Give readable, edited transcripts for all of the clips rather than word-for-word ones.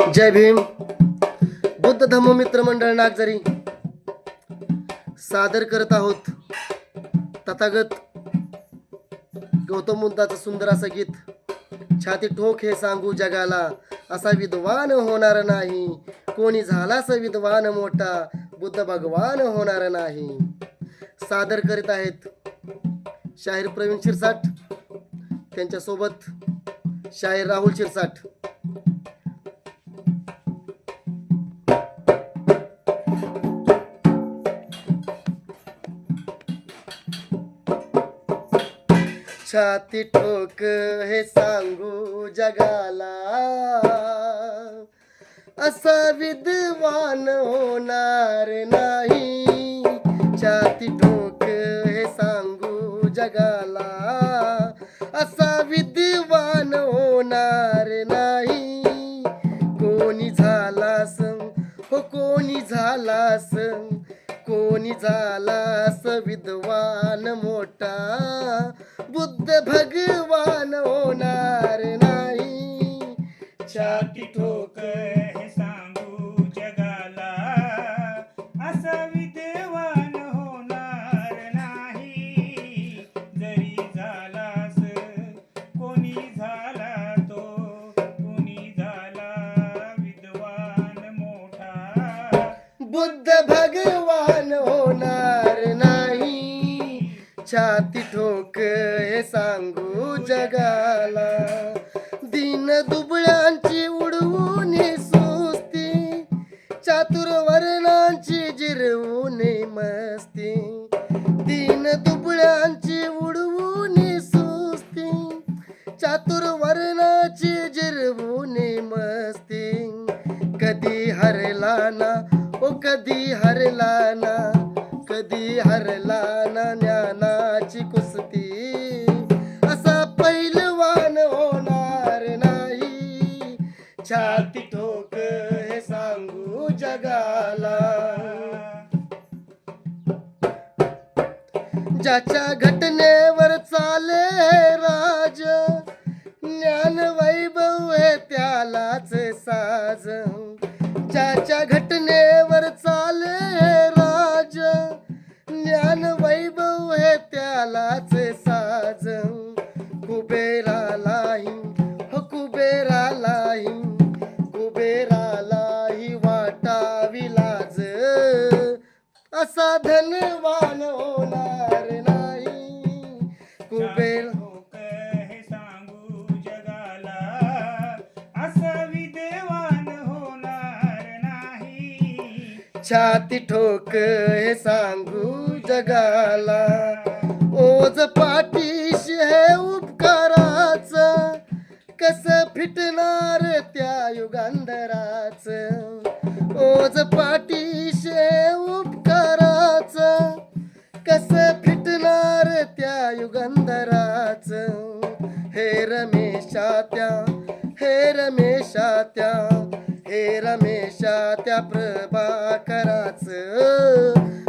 जय भीम. बुद्ध धम्म मित्र मंडळ नागझरी सादर करत आहोत तथागत गौतम बुद्धाचं सुंदर असं गीत. छाती ठोक हे सांगू जगाला, असा विद्वान होणार नाही कोणी, झालास विद्वान मोठा बुद्ध भगवान होणार नाही. सादर करीत आहेत शाहीर प्रवीण शिरसाट, त्यांच्यासोबत शाहीर राहुल शिरसाट. छाती ठोक हे सांगू जगाला, असा विद्वान होणार नाही. छाती ठोक हे सांगू जगाला, असा विद्वान होणार नाही. कोणी झालास हो कोणी झालास, कोणी झालास विद्वान मोठा बुद्ध भगवान होणार नाही. छाती ठोक हे सांगू जगाला, असा विद्वान होणार नाही. जरी झालास कोणी झाला तो, कोणी झाला विद्वान मोठा बुद्ध भगवान होणार नाही. छाती ठोक हे सांगू जगाला, दीन दुबळ्यांची उडवून सुस्ती, चातुर वर्णांची जिरवून मस्ती. दीन दुबळ्यांची उडवून सुस्ती, चातुर वर्णाची जिरवून मस्ती. कधी हरला ना ओ कधी हरला ना, कधी हरला ना ज्ञानाची कुस्ती, असा पैलवान होणार नाही. छाती ठोक हे सांगू जगाला. ज्याच्या घटनेवर चाले राज, ज्ञान वैभव हे त्यालाच साज. ज्याच्या घटनेवर चाले राज, ज्ञान वैभव हे त्यालाच साज. कुबेरालाही हो कुबेरालाही, कुबेरालाही वाटावी लाज, असा धनवान होणार नाही. कुबेर ठोक हे सांगू जगाला, असा विद्वान होणार नाही. छाती ठोक हे सांगू जगाला. ओझ पाठीश हे उपकाराच, कस फिटणार त्या युगांधराच. ओझ पाठीश हे उपकाराच, कस फिटणार त्या युगांधराच. हे रमेशा त्या, हे रमेशा त्या, हे रमेशा त्या प्रभाकराच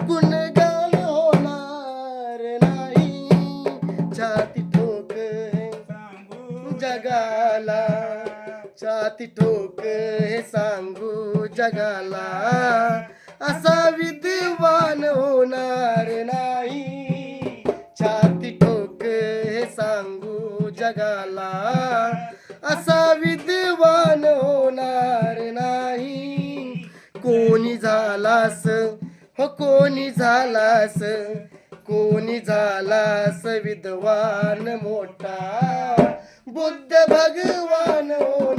गुणगान होणार नाही. छाती ठोक हे सांगू जगाला, छाती ठोक हे सांगू जगाला, असा विद्वान होणार नाही. छाती ठोक हे सांगू जगाला, असा विद्वान होणार नाही. कोणी झालास हो कोणी झालास, कोणी झालास विद्वान मोठा बुद्ध भगवान हो